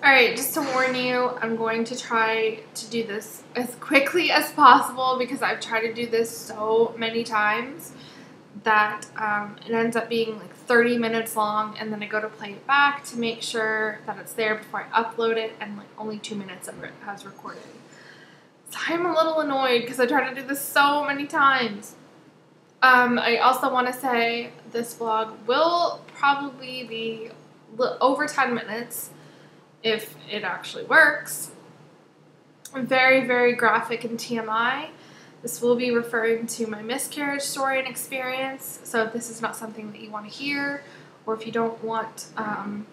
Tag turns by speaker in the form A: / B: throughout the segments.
A: Alright, just to warn you, I'm going to try to do this as quickly as possible because I've tried to do this so many times that it ends up being like 30 minutes long, and then I go to play it back to make sure that it's there before I upload it, and like only 2 minutes of it has recorded. So I'm a little annoyed because I try to do this so many times. I also want to say this vlog will probably be over 10 minutes if it actually works. Very, very graphic and TMI. This will be referring to my miscarriage story and experience, so if this is not something that you want to hear, or if you don't want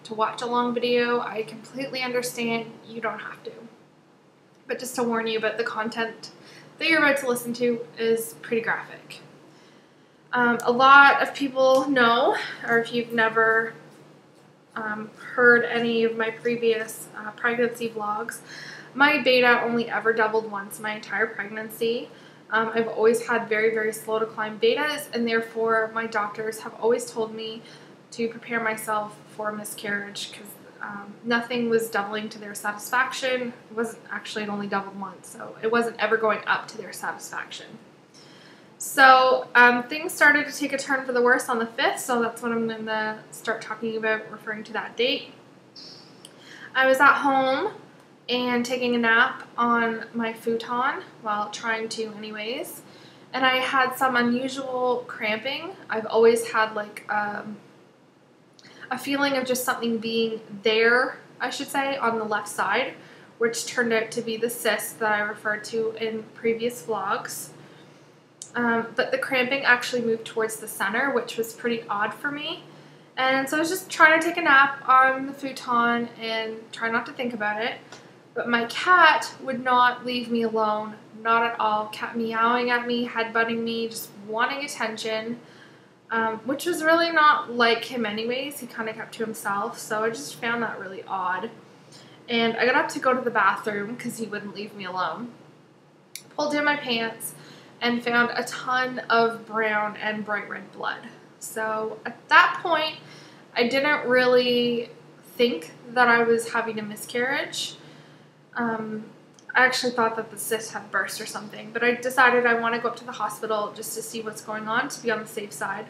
A: to watch a long video, I completely understand. You don't have to. But just to warn you about the content that you're about to listen to is pretty graphic. A lot of people know, or if you've never heard any of my previous pregnancy vlogs, my beta only ever doubled once my entire pregnancy. I've always had very, very slow to climb betas, and therefore my doctors have always told me to prepare myself for a miscarriage because nothing was doubling to their satisfaction. It wasn't actually, it only doubled once, so it wasn't ever going up to their satisfaction. So things started to take a turn for the worse on the 5th, so that's when I'm going to start talking about, referring to that date. I was at home and taking a nap on my futon, well, trying to anyways, and I had some unusual cramping. I've always had like a feeling of just something being there, I should say, on the left side, which turned out to be the cyst that I referred to in previous vlogs. But the cramping actually moved towards the center, which was pretty odd for me. And so I was just trying to take a nap on the futon and try not to think about it. But my cat would not leave me alone, not at all. Kept meowing at me, headbutting me, just wanting attention, which was really not like him anyways. He kind of kept to himself, so I just found that really odd. And I got up to go to the bathroom because he wouldn't leave me alone. Pulled down my pants and found a ton of brown and bright red blood. So at that point, I didn't really think that I was having a miscarriage. I actually thought that the cyst had burst or something, but I decided I want to go up to the hospital just to see what's going on, to be on the safe side.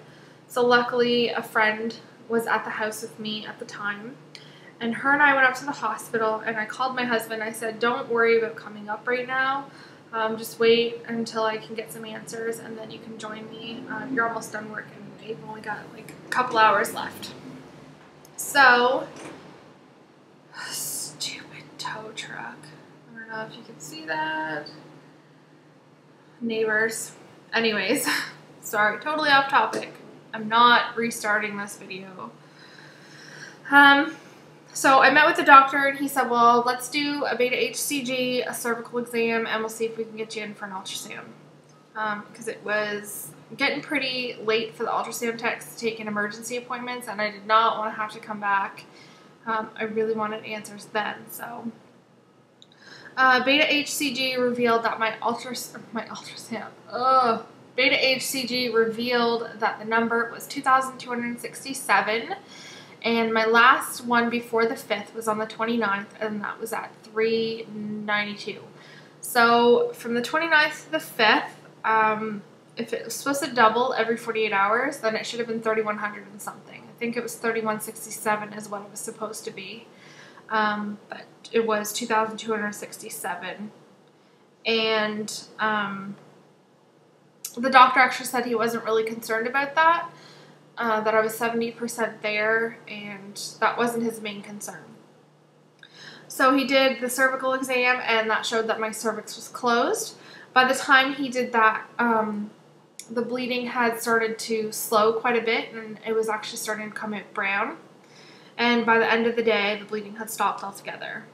A: So luckily, a friend was at the house with me at the time, and her and I went up to the hospital, and I called my husband. I said, don't worry about coming up right now. Just wait until I can get some answers, and then you can join me. You're almost done work, and you've only got like a couple hours left. So, stupid tow truck. I don't know if you can see that. Neighbors. Anyways, sorry, totally off topic. I'm not restarting this video. So I met with the doctor, and he said, well, let's do a beta HCG, a cervical exam, and we'll see if we can get you in for an ultrasound. Because it was getting pretty late for the ultrasound techs to take in emergency appointments, and I did not want to have to come back. I really wanted answers then, so. Beta HCG revealed that Beta HCG revealed that the number was 2,267. And my last one before the 5th was on the 29th, and that was at 392. So from the 29th to the 5th, if it was supposed to double every 48 hours, then it should have been 3,100 and something. I think it was 3,167 is what it was supposed to be. But it was 2,267. And the doctor actually said he wasn't really concerned about that. That I was 70% there, and that wasn't his main concern. So he did the cervical exam, and that showed that my cervix was closed. By the time he did that, the bleeding had started to slow quite a bit, and it was actually starting to come out brown. And by the end of the day, the bleeding had stopped altogether.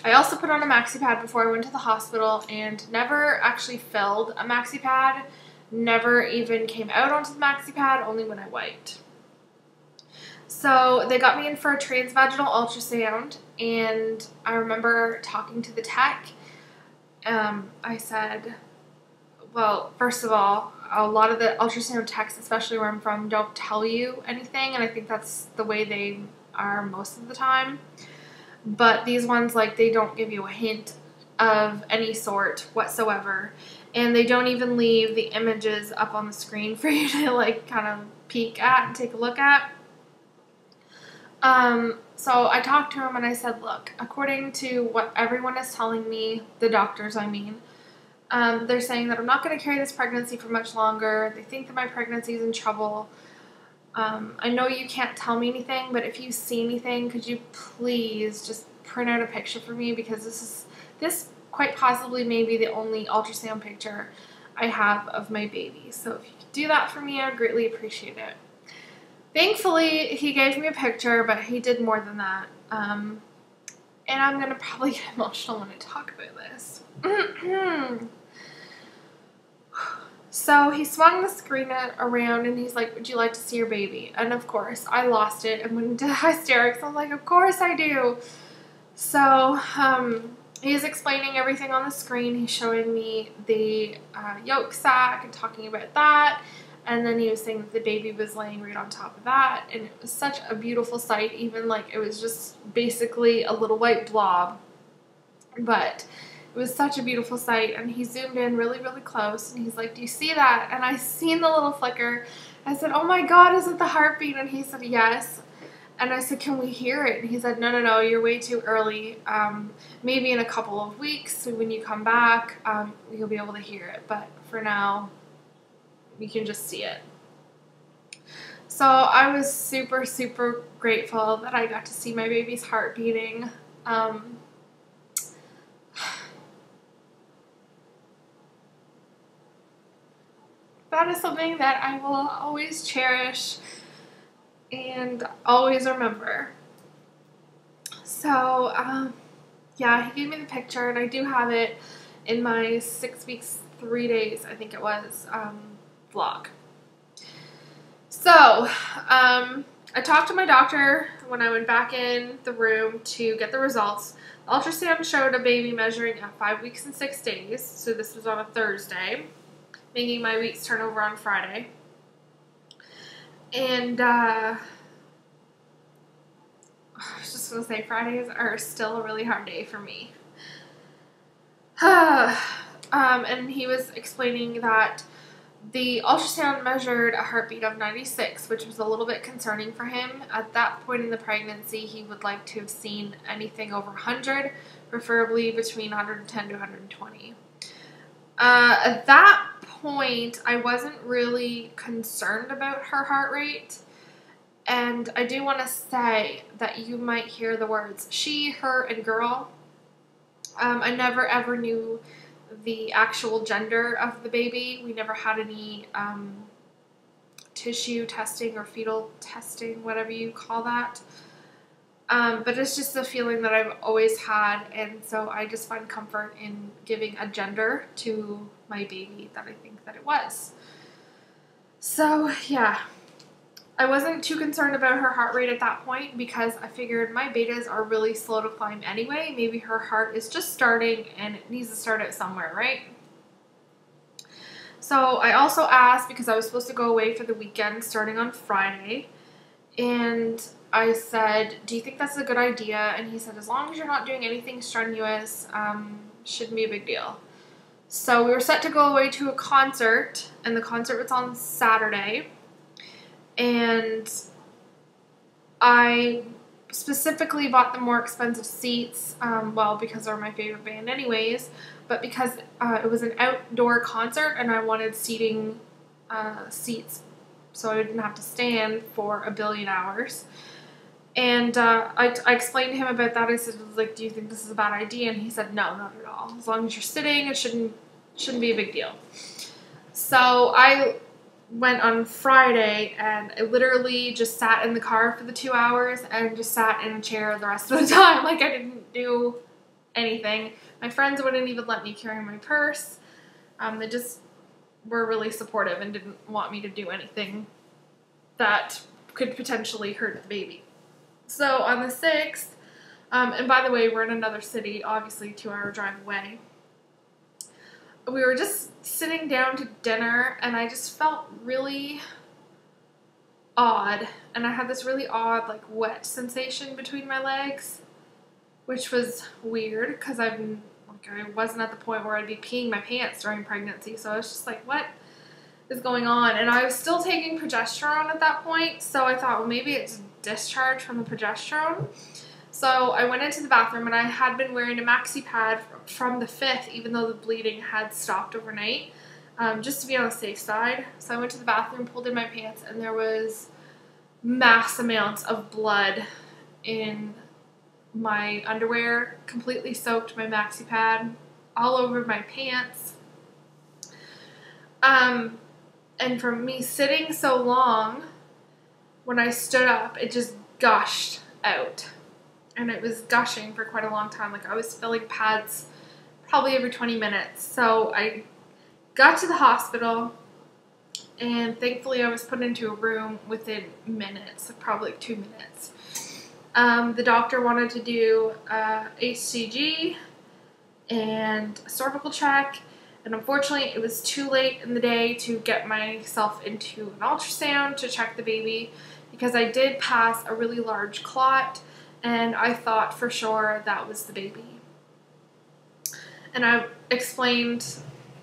A: I also put on a maxi pad before I went to the hospital, and never actually filled a maxi pad. Never even came out onto the maxi pad, only when I wiped. So they got me in for a transvaginal ultrasound, and I remember talking to the tech. I said, well, first of all, a lot of the ultrasound techs, especially where I'm from, don't tell you anything, and I think that's the way they are most of the time. but these ones, like, they don't give you a hint of any sort whatsoever, and they don't even leave the images up on the screen for you to, like, kind of peek at and take a look at. So I talked to him and I said, look, according to what everyone is telling me, the doctors, I mean, they're saying that I'm not going to carry this pregnancy for much longer. They think that my pregnancy is in trouble. I know you can't tell me anything, but if you see anything, could you please just print out a picture for me, because this quite possibly may be the only ultrasound picture I have of my baby. So if you could do that for me, I would greatly appreciate it. Thankfully, he gave me a picture, but he did more than that. And I'm going to probably get emotional when I talk about this. So he swung the screen around and he's like, would you like to see your baby? And of course, I lost it and went into hysterics. I was like, of course I do. So he's explaining everything on the screen. He's showing me the yolk sac and talking about that. And then he was saying that the baby was laying right on top of that. And it was such a beautiful sight, even like it was just basically a little white blob. But it was such a beautiful sight. And he zoomed in really, really close. And he's like, do you see that? And I seen the little flicker. I said, oh my God, is it the heartbeat? And he said, yes. And I said, can we hear it? And he said, no, you're way too early. Maybe in a couple of weeks, when you come back, you'll be able to hear it. But for now, you can just see it. So I was super, super grateful that I got to see my baby's heart beating. That is something that I will always cherish and always remember. So, yeah, he gave me the picture, and I do have it in my 6 weeks, 3 days, I think it was, vlog. So, I talked to my doctor when I went back in the room to get the results. The ultrasound showed a baby measuring at 5 weeks and 6 days, so this was on a Thursday, making my weeks turn over on Friday. And, I was just going to say, Fridays are still a really hard day for me. And he was explaining that the ultrasound measured a heartbeat of 96, which was a little bit concerning for him. At that point in the pregnancy, he would like to have seen anything over 100, preferably between 110 to 120. At that point, I wasn't really concerned about her heart rate. And I do want to say that you might hear the words she, her, and girl. I never ever knew the actual gender of the baby. We never had any tissue testing or fetal testing, whatever you call that. But it's just a feeling that I've always had, and so I just find comfort in giving a gender to my baby that I think that it was. So, yeah. I wasn't too concerned about her heart rate at that point because I figured my betas are really slow to climb anyway. Maybe her heart is just starting and it needs to start out somewhere, right? So I also asked, because I was supposed to go away for the weekend starting on Friday, and I said, do you think that's a good idea? And he said, as long as you're not doing anything strenuous, shouldn't be a big deal. So we were set to go away to a concert, and the concert was on Saturday. And I specifically bought the more expensive seats, well, because they're my favorite band anyways, but because it was an outdoor concert and I wanted seating seats so I didn't have to stand for a billion hours. And I explained to him about that. I said, like, do you think this is a bad idea? And he said, no, not at all. As long as you're sitting, it shouldn't be a big deal. So I went on Friday, and I literally just sat in the car for the 2 hours and just sat in a chair the rest of the time. Like, I didn't do anything. My friends wouldn't even let me carry my purse. They just were really supportive and didn't want me to do anything that could potentially hurt the baby. So on the 6th, and by the way, we're in another city, obviously 2-hour drive away. We were just sitting down to dinner, and I just felt really odd. And I had this really odd, like, wet sensation between my legs. which was weird because I wasn't at the point where I'd be peeing my pants during pregnancy. So I was just like, what is going on? And I was still taking progesterone at that point. So I thought, well, maybe it's discharge from the progesterone. So I went into the bathroom, and I had been wearing a maxi pad from the 5th, even though the bleeding had stopped overnight, just to be on the safe side. So I went to the bathroom, pulled in my pants, and there was mass amounts of blood in my underwear, completely soaked my maxi pad, all over my pants. And from me sitting so long, when I stood up, it just gushed out. And it was gushing for quite a long time. Like, I was filling pads probably every 20 minutes. So I got to the hospital, and thankfully I was put into a room within minutes, like probably like 2 minutes. The doctor wanted to do HCG and a cervical check, and unfortunately it was too late in the day to get myself into an ultrasound to check the baby, because I did pass a really large clot, and I thought for sure that was the baby. And I explained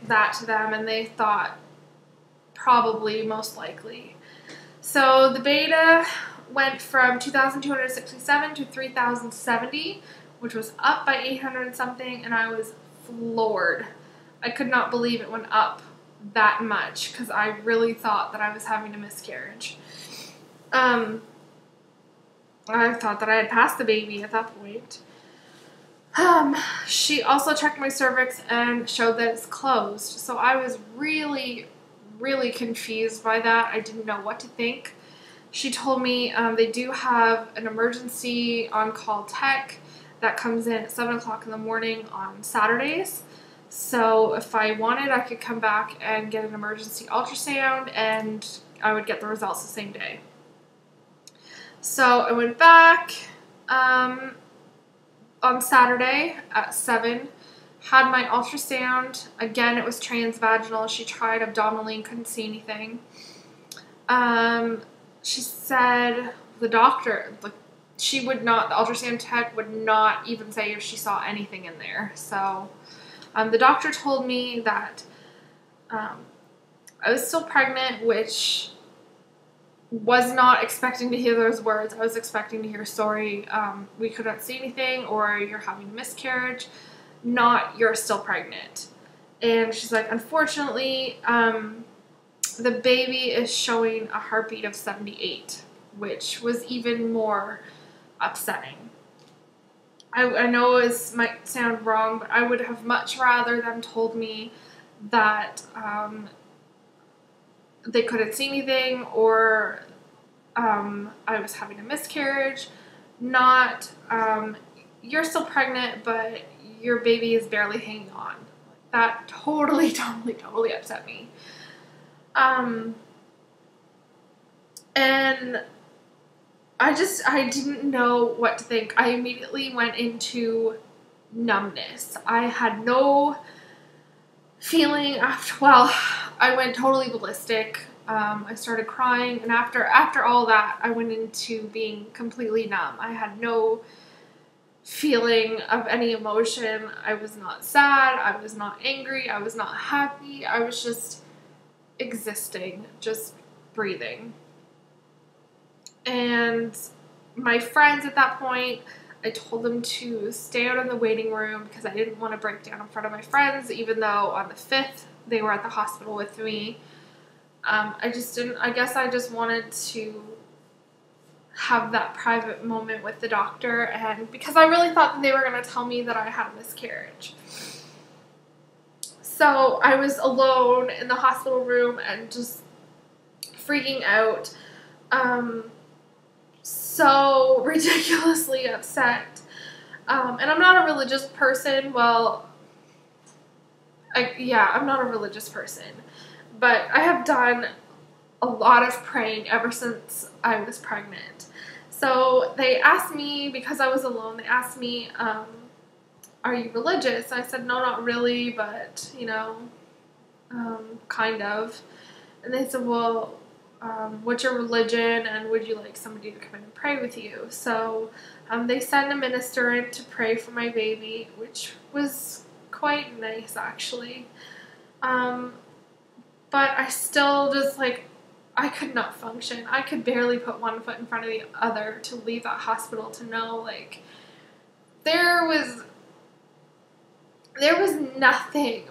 A: that to them, and they thought probably, most likely. So the beta went from 2,267 to 3,070, which was up by 800 and something, and I was floored. I could not believe it went up that much, because I really thought that I was having a miscarriage. I thought that I had passed the baby at that point. She also checked my cervix and showed that it's closed. So I was really, really confused by that. I didn't know what to think. She told me they do have an emergency on-call tech that comes in at 7 o'clock in the morning on Saturdays. So if I wanted, I could come back and get an emergency ultrasound, and I would get the results the same day. So I went back on Saturday at 7, had my ultrasound. Again, it was transvaginal. She tried abdominally and couldn't see anything. She said the doctor, the ultrasound tech would not even say if she saw anything in there. So the doctor told me that I was still pregnant, which was not expecting to hear those words. I was expecting to hear, sorry, we couldn't see anything, or you're having a miscarriage, not you're still pregnant. And she's like, unfortunately, the baby is showing a heartbeat of 78, which was even more upsetting. I know it might sound wrong, but I would have much rather them told me that they couldn't see anything, or I was having a miscarriage, not you're still pregnant, but your baby is barely hanging on. That totally upset me. And I didn't know what to think. I immediately went into numbness. I had no feeling I went totally ballistic. I started crying, and after all that, I went into being completely numb. I had no feeling of any emotion. I was not sad. I was not angry. I was not happy. I was just existing, just breathing. And my friends at that point, I told them to stay out in the waiting room because I didn't want to break down in front of my friends, even though on the 5th they were at the hospital with me. I guess I just wanted to have that private moment with the doctor, and because I really thought that they were going to tell me that I had a miscarriage. So I was alone in the hospital room and just freaking out. So ridiculously upset. And I'm not a religious person. Well, I'm not a religious person. But I have done a lot of praying ever since I was pregnant. So they asked me, because I was alone, they asked me, are you religious? I said, no, not really, but, kind of. And they said, well, what's your religion, and would you like somebody to come in and pray with you? So they sent a minister in to pray for my baby, which was quite nice, actually. But I still just, like, I could not function. I could barely put one foot in front of the other to leave that hospital, to know, like, there was nothing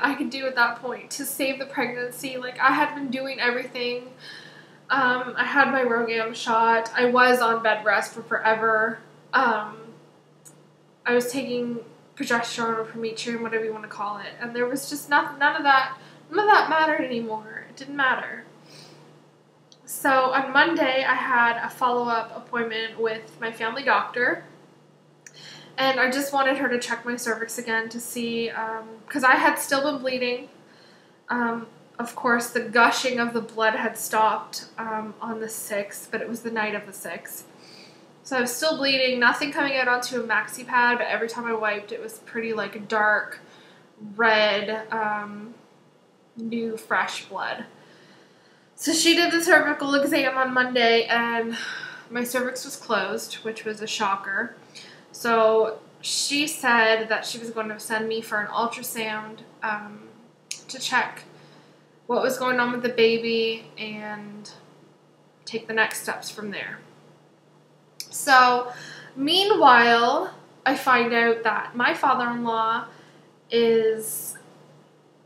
A: I could do at that point to save the pregnancy. Like, I had been doing everything. I had my RhoGAM shot. I was on bed rest for forever. I was taking progesterone or prometrium, whatever you want to call it, and there was just none of that mattered anymore. It didn't matter. So on Monday, I had a follow-up appointment with my family doctor, and I just wanted her to check my cervix again to see, because I had still been bleeding. Of course, the gushing of the blood had stopped on the 6th, but it was the night of the 6th. So I was still bleeding, nothing coming out onto a maxi pad, but every time I wiped, it was pretty, like, dark, red, new, fresh blood. So she did the cervical exam on Monday, and my cervix was closed, which was a shocker. So she said that she was going to send me for an ultrasound to check what was going on with the baby and take the next steps from there. So meanwhile, I find out that my father-in-law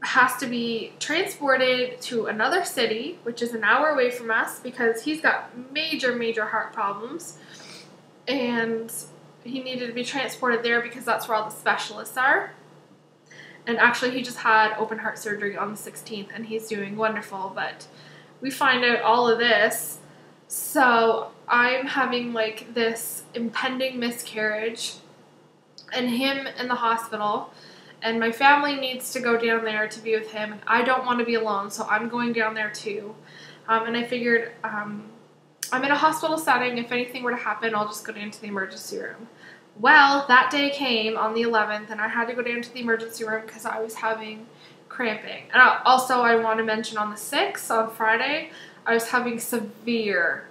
A: has to be transported to another city, which is an hour away from us, because he's got major heart problems, and he needed to be transported there because that's where all the specialists are. And actually, he just had open heart surgery on the 16th, and he's doing wonderful. But we find out all of this, so I'm having, like, this impending miscarriage, and him in the hospital, and my family needs to go down there to be with him, and I don't want to be alone, so I'm going down there too. And I figured, I'm in a hospital setting. If anything were to happen, I'll just go down to the emergency room. Well, that day came on the 11th, and I had to go down to the emergency room because I was having cramping. And I want to mention on the 6th, on Friday, I was having severe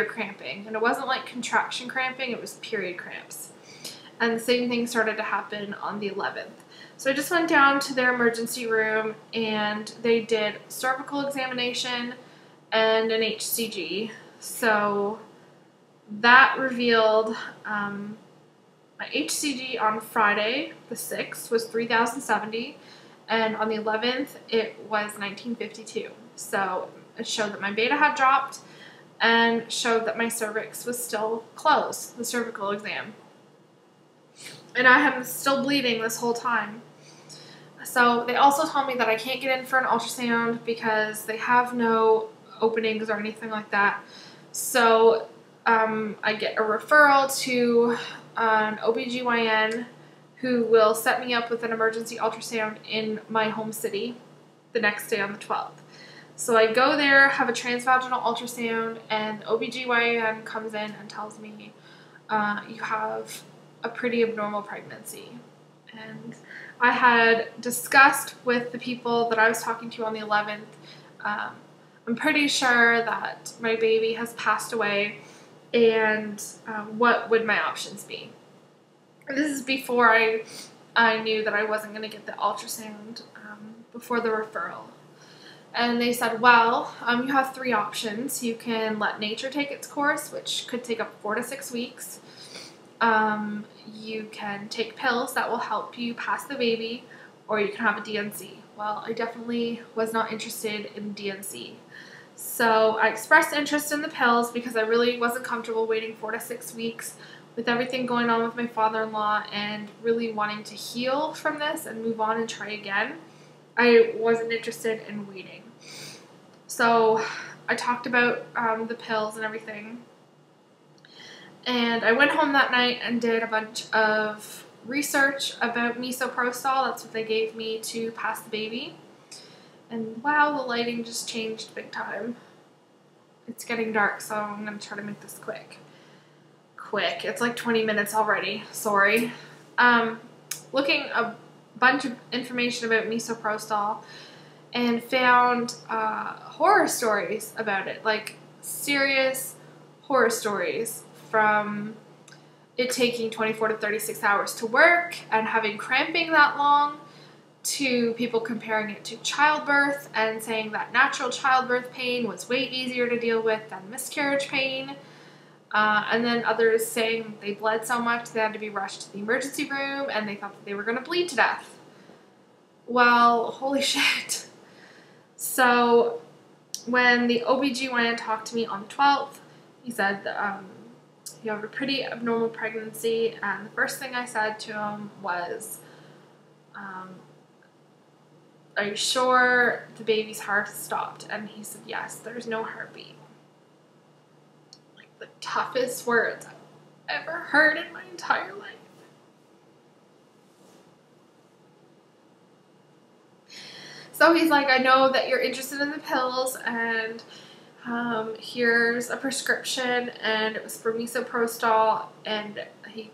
A: cramping. And it wasn't like contraction cramping, it was period cramps. And the same thing started to happen on the 11th. So I just went down to their emergency room, and they did cervical examination and an HCG. So that revealed my HCG on Friday, the 6th, was 3,070, and on the 11th, it was 1952. So it showed that my beta had dropped and showed that my cervix was still closed, the cervical exam. And I am still bleeding this whole time. So they also told me that I can't get in for an ultrasound because they have no openings or anything like that. So I get a referral to an OBGYN who will set me up with an emergency ultrasound in my home city the next day on the 12th. So I go there, have a transvaginal ultrasound, and OBGYN comes in and tells me, you have a pretty abnormal pregnancy. And I had discussed with the people that I was talking to on the 11th, I'm pretty sure that my baby has passed away, and what would my options be? And this is before I knew that I wasn't going to get the ultrasound before the referral. And they said, well, you have 3 options. You can let nature take its course, which could take up 4 to 6 weeks. You can take pills that will help you pass the baby, or you can have a DNC. Well, I definitely was not interested in DNC. So I expressed interest in the pills because I really wasn't comfortable waiting 4 to 6 weeks with everything going on with my father-in-law and really wanting to heal from this and move on and try again. I wasn't interested in waiting. So I talked about the pills and everything. And I went home that night and did a bunch of research about misoprostol. That's what they gave me to pass the baby. And wow, the lighting just changed big time. It's getting dark, so I'm going to try to make this quick. It's like 20 minutes already. Sorry. Looking a bunch of information about misoprostol. and found horror stories about it, like serious horror stories, from it taking 24 to 36 hours to work and having cramping that long, to people comparing it to childbirth and saying that natural childbirth pain was way easier to deal with than miscarriage pain. And then others saying they bled so much they had to be rushed to the emergency room and they thought that they were going to bleed to death. Well, holy shit. So when the OBGYN talked to me on the 12th, he said that you have a pretty abnormal pregnancy, and the first thing I said to him was, are you sure the baby's heart stopped? And he said, yes, there's no heartbeat. Like the toughest words I've ever heard in my entire life. So he's like, I know that you're interested in the pills, and here's a prescription, and it was for misoprostol, and he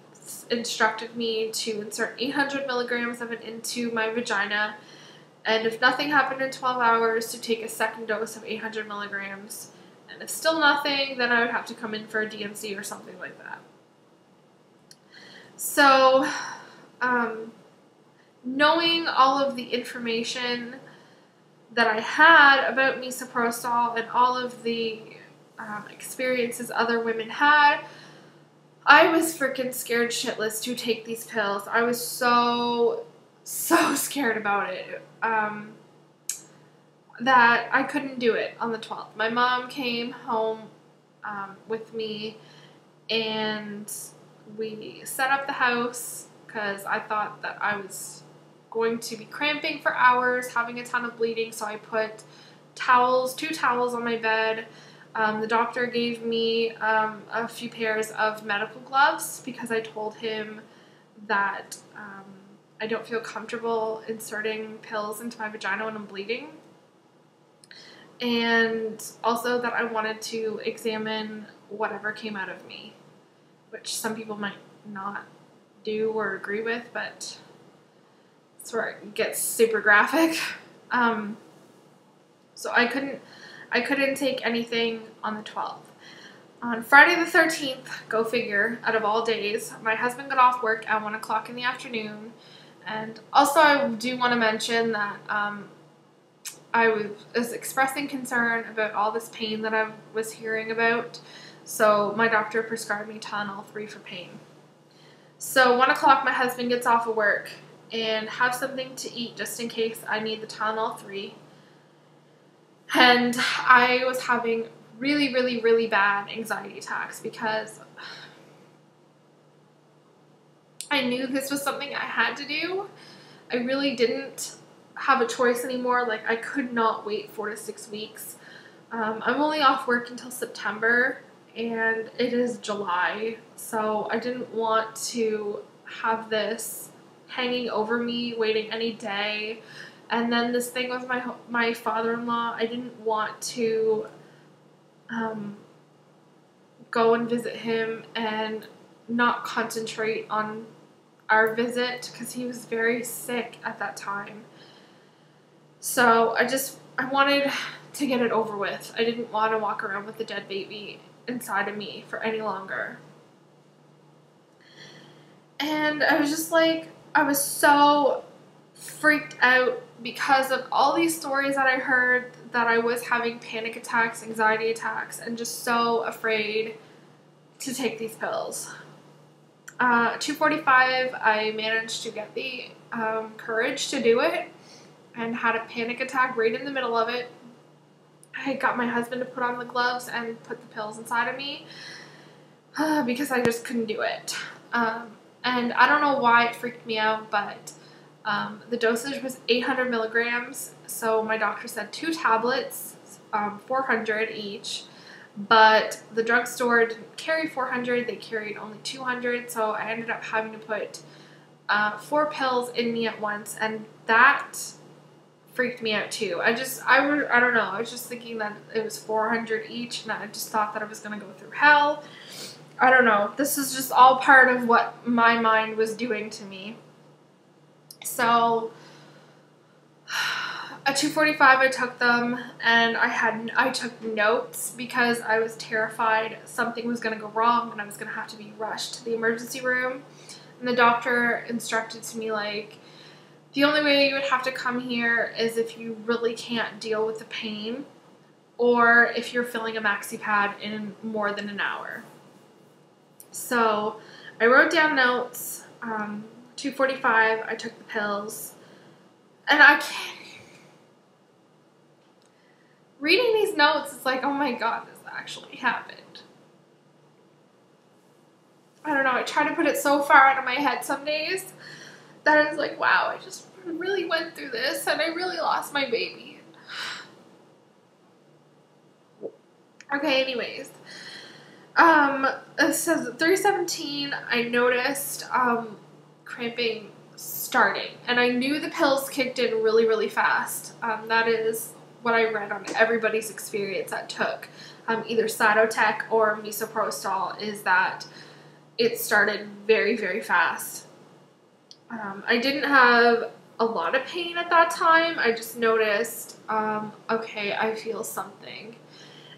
A: instructed me to insert 800 milligrams of it into my vagina, and if nothing happened in 12 hours, to take a second dose of 800 milligrams, and if still nothing, then I would have to come in for a DMC or something like that. So, knowing all of the information that I had about misoprostol and all of the experiences other women had, I was freaking scared shitless to take these pills. I was so scared about it that I couldn't do it on the 12th. My mom came home with me, and we set up the house because I thought that I was going to be cramping for hours, having a ton of bleeding, so I put two towels on my bed. The doctor gave me a few pairs of medical gloves because I told him that I don't feel comfortable inserting pills into my vagina when I'm bleeding. And also that I wanted to examine whatever came out of me, which some people might not do or agree with, but that's where it gets super graphic. So I couldn't take anything on the 12th. On Friday the 13th, go figure, out of all days, my husband got off work at 1 o'clock in the afternoon. And also I do want to mention that I was expressing concern about all this pain that I was hearing about. So my doctor prescribed me Tylenol 3 for pain. So 1 o'clock, my husband gets off of work and have something to eat just in case I need the Tylenol 3. And I was having really, really, really bad anxiety attacks because I knew this was something I had to do. I really didn't have a choice anymore. Like, I could not wait 4 to 6 weeks. I'm only off work until September, and it is July, so I didn't want to have this hanging over me, waiting any day. And then this thing with my father-in-law, I didn't want to go and visit him and not concentrate on our visit because he was very sick at that time. So I wanted to get it over with. I didn't want to walk around with a dead baby inside of me for any longer. And I was just like, I was so freaked out because of all these stories that I heard that I was having panic attacks, anxiety attacks, and just so afraid to take these pills. 2:45, I managed to get the courage to do it and had a panic attack right in the middle of it. I got my husband to put on the gloves and put the pills inside of me because I just couldn't do it. And I don't know why it freaked me out, but the dosage was 800 milligrams, so my doctor said 2 tablets, 400 each, but the drugstore didn't carry 400, they carried only 200, so I ended up having to put 4 pills in me at once, and that freaked me out too. I don't know, I was just thinking that it was 400 each, and I just thought that I was going to go through hell. I don't know, this is just all part of what my mind was doing to me. So At 2:45 I took them, and I took notes because I was terrified something was going to go wrong and I was going to have to be rushed to the emergency room. And the doctor instructed to me, like, the only way you would have to come here is if you really can't deal with the pain, or if you're filling a maxi pad in more than an hour. So I wrote down notes. 2:45 I took the pills, and I can't. Reading these notes, it's like, oh my god, this actually happened. I don't know, I try to put it so far out of my head some days that I was like, wow, I just really went through this and I really lost my baby. Okay, anyways. It says at 3:17, I noticed cramping starting, and I knew the pills kicked in really, really fast. That is what I read on everybody's experience that took either Cytotec or misoprostol, is that it started very, very fast. I didn't have a lot of pain at that time. I just noticed, okay, I feel something.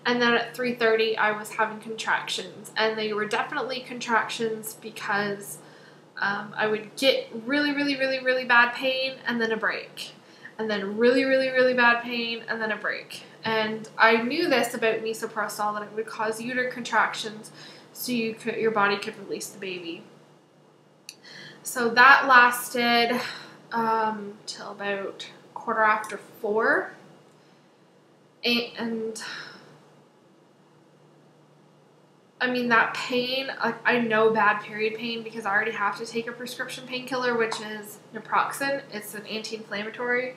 A: And then at 3:30, I was having contractions, and they were definitely contractions because I would get really, really, really, really bad pain and then a break. And then really, really, really bad pain, and then a break. And I knew this about misoprostol, that it would cause uterine contractions so your body could release the baby. So that lasted till about 4:15. And I mean, that pain, like, I know bad period pain because I already have to take a prescription painkiller, which is naproxen. It's an anti-inflammatory,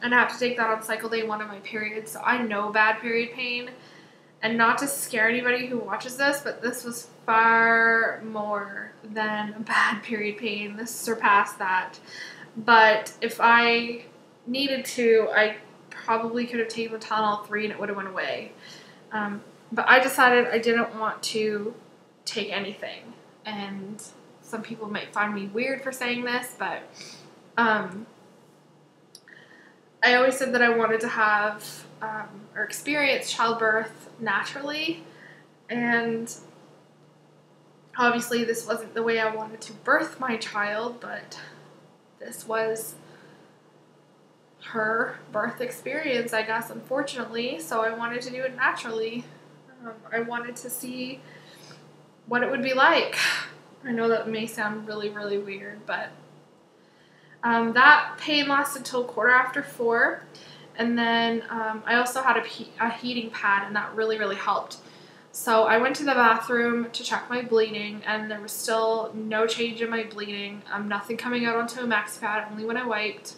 A: and I have to take that on cycle day 1 of my period, so I know bad period pain. And not to scare anybody who watches this, but this was far more than bad period pain. This surpassed that. But if I needed to, I probably could have taken the Tylenol 3 and it would have went away. But I decided I didn't want to take anything. And some people might find me weird for saying this, but I always said that I wanted to have or experience childbirth naturally. And obviously this wasn't the way I wanted to birth my child, but this was her birth experience, I guess, unfortunately. So I wanted to do it naturally. I wanted to see what it would be like. I know that may sound really, really weird, but that pain lasted till 4:15, and then I also had a heating pad, and that really, really helped. So I went to the bathroom to check my bleeding, and there was still no change in my bleeding. Nothing coming out onto a maxi pad, only when I wiped.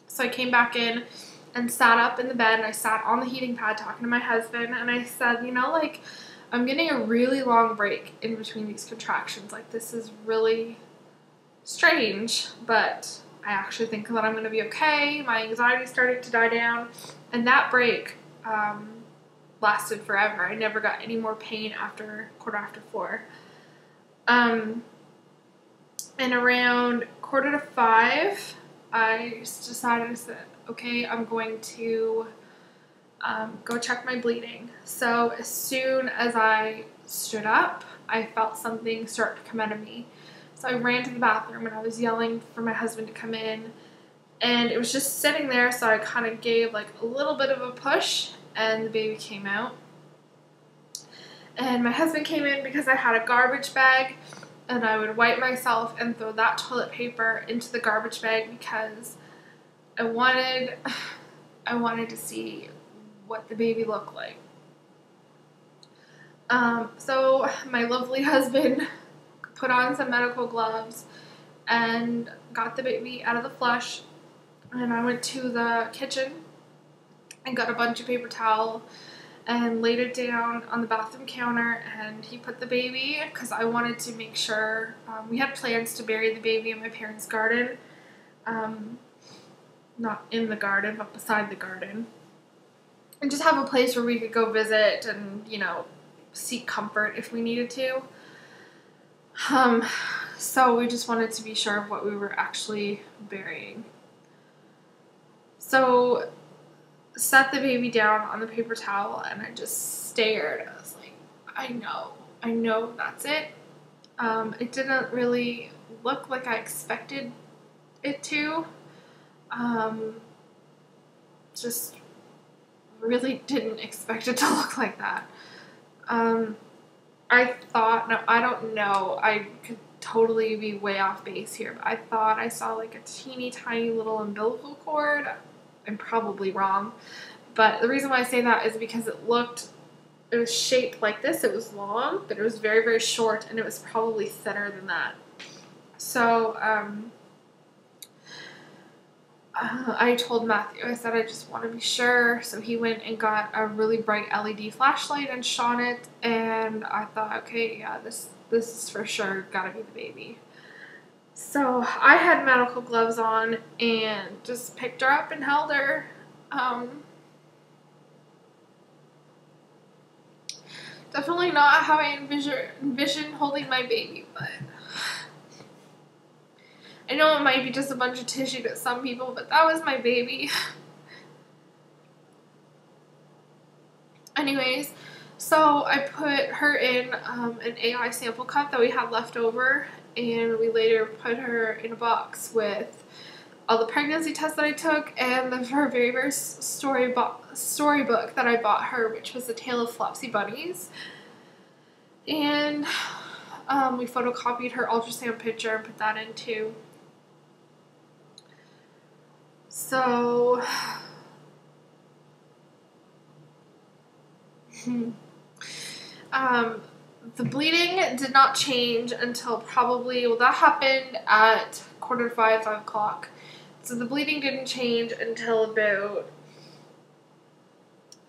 A: So I came back in and sat up in the bed, and I sat on the heating pad talking to my husband, and I said, you know, like, I'm getting a really long break in between these contractions. Like, this is really strange, but I actually think that I'm going to be okay. My anxiety started to die down, and that break lasted forever. I never got any more pain after 4:15. And around 4:45, I just decided that, okay, I'm going to go check my bleeding. So as soon as I stood up, I felt something start to come out of me. So I ran to the bathroom, and I was yelling for my husband to come in, and it was just sitting there, so I kind of gave like a little bit of a push, and the baby came out. And my husband came in because I had a garbage bag, and I would wipe myself and throw that toilet paper into the garbage bag because I wanted to see what the baby looked like. So my lovely husband put on some medical gloves and got the baby out of the flush, and I went to the kitchen and got a bunch of paper towel and laid it down on the bathroom counter, and he put the baby, because I wanted to make sure, we had plans to bury the baby in my parents' garden, not in the garden, but beside the garden, and just have a place where we could go visit and, you know, seek comfort if we needed to. So we just wanted to be sure of what we were actually burying. So set the baby down on the paper towel and I just stared. I was like, I know that's it. It didn't really look like I expected it to. Just really didn't expect it to look like that. I thought, no, I don't know, I could totally be way off base here, but I thought I saw like a teeny tiny little umbilical cord. I'm probably wrong, but the reason why I say that is because it was shaped like this. It was long, but it was very, very short, and it was probably thinner than that. So, I told Matthew, I said, I just want to be sure. So he went and got a really bright LED flashlight and shone it. And I thought, okay, yeah, this is for sure gotta be the baby. So I had medical gloves on and just picked her up and held her. Definitely not how I envision holding my baby, but I know it might be just a bunch of tissue to some people, but that was my baby. Anyways, so I put her in an AI sample cup that we had left over, and we later put her in a box with all the pregnancy tests that I took and her very first storybook that I bought her, which was The Tale of Flopsy Bunnies. And we photocopied her ultrasound picture and put that in too. So, the bleeding did not change until probably, well, that happened at 4:45, 5 o'clock. So the bleeding didn't change until about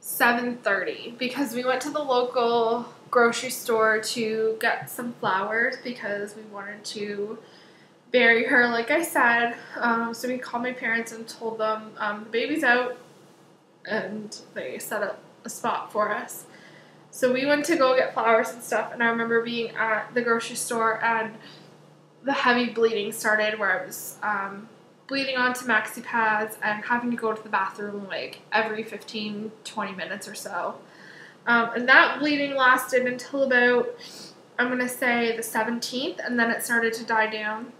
A: 7:30 because we went to the local grocery store to get some flowers because we wanted to bury her, like I said. So we called my parents and told them the baby's out, and they set up a spot for us. So we went to go get flowers and stuff, and I remember being at the grocery store and the heavy bleeding started where I was bleeding onto maxi pads and having to go to the bathroom like every 15-20 minutes or so. And that bleeding lasted until about, I'm going to say, the 17th, and then it started to die down.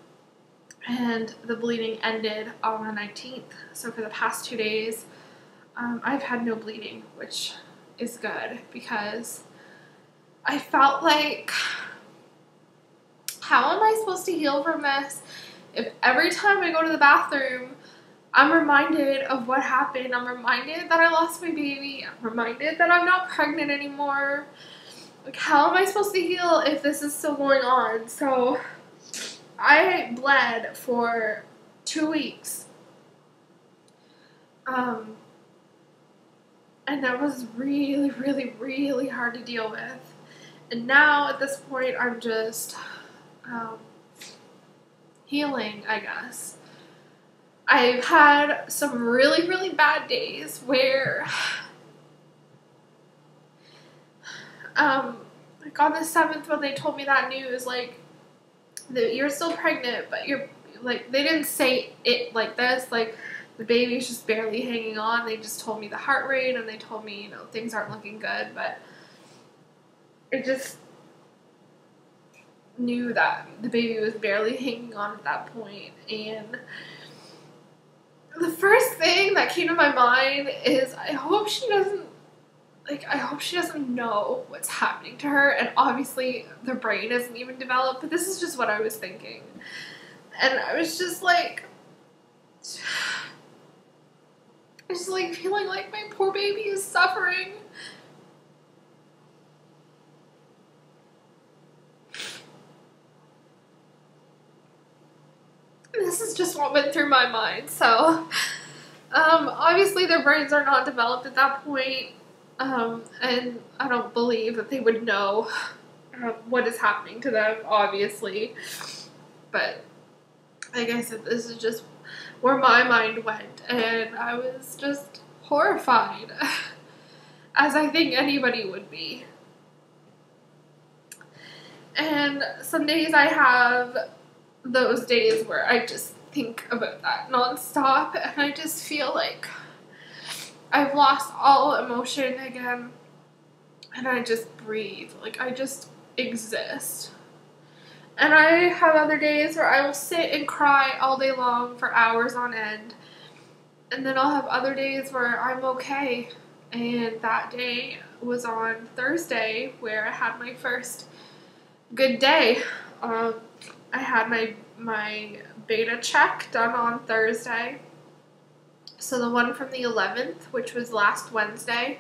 A: And the bleeding ended on the 19th. So for the past 2 days, I've had no bleeding, which is good because I felt like, how am I supposed to heal from this if every time I go to the bathroom, I'm reminded of what happened. I'm reminded that I lost my baby. I'm reminded that I'm not pregnant anymore. Like, how am I supposed to heal if this is still going on? So I bled for 2 weeks. And that was really, really, really hard to deal with. And now, at this point, I'm just healing, I guess. I've had some really, really bad days where, like on the 7th when they told me that news, like, that you're still pregnant, but you're, like, they didn't say it like this, like, the baby's just barely hanging on. They just told me the heart rate, and they told me, you know, things aren't looking good, but it just knew that the baby was barely hanging on at that point. And the first thing that came to my mind is I hope she doesn't know what's happening to her. And obviously their brain isn't even developed, but this is just what I was thinking. And I was just like, feeling like my poor baby is suffering. This is just what went through my mind. So, obviously their brains are not developed at that point, and I don't believe that they would know what is happening to them, obviously. But, like I said, this is just where my mind went, and I was just horrified, as I think anybody would be. And some days I have those days where I just think about that nonstop, and I just feel like I've lost all emotion again, and I just breathe. Like, I just exist. And I have other days where I will sit and cry all day long for hours on end. And then I'll have other days where I'm okay. And that day was on Thursday, where I had my first good day. I had my beta check done on Thursday. So the one from the 11th, which was last Wednesday,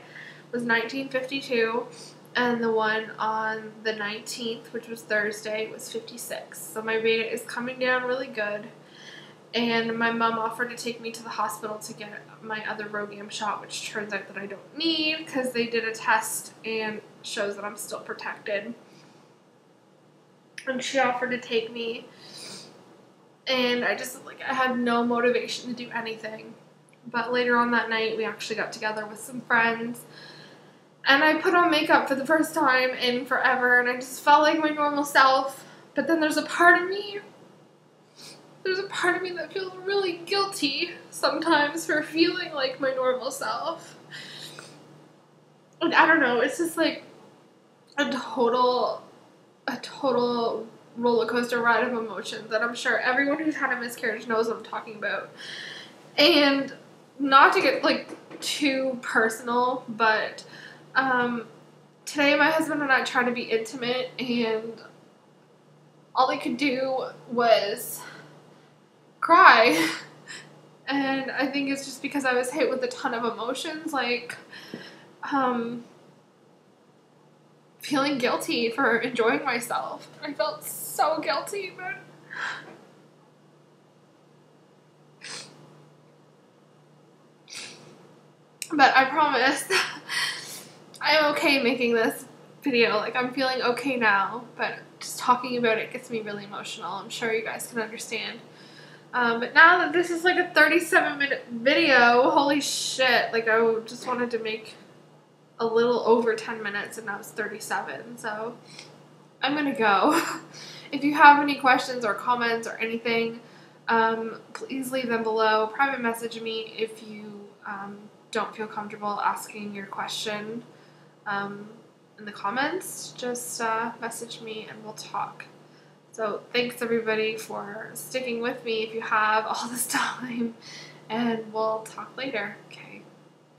A: was 1952. And the one on the 19th, which was Thursday, was 56. So my beta is coming down really good. And my mom offered to take me to the hospital to get my other Rogam shot, which turns out that I don't need because they did a test and shows that I'm still protected. And she offered to take me. And I just, like, I had no motivation to do anything. But later on that night, we actually got together with some friends. And I put on makeup for the first time in forever, and I just felt like my normal self. But then there's a part of me that feels really guilty sometimes for feeling like my normal self. And I don't know, it's just like a total roller coaster ride of emotions that I'm sure everyone who's had a miscarriage knows what I'm talking about. And not to get, like, too personal, but today my husband and I tried to be intimate, and all I could do was cry. And I think it's just because I was hit with a ton of emotions, like feeling guilty for enjoying myself. I felt so guilty, but I promise I'm okay making this video. Like, I'm feeling okay now, but just talking about it gets me really emotional. I'm sure you guys can understand. But now that this is like a 37-minute video, holy shit, like, I just wanted to make a little over 10 minutes, and now it's 37, so I'm gonna go. If you have any questions or comments or anything, please leave them below. Private message me if you don't feel comfortable asking your question in the comments. Just message me and we'll talk. So thanks everybody for sticking with me if you have all this time, and we'll talk later. Okay.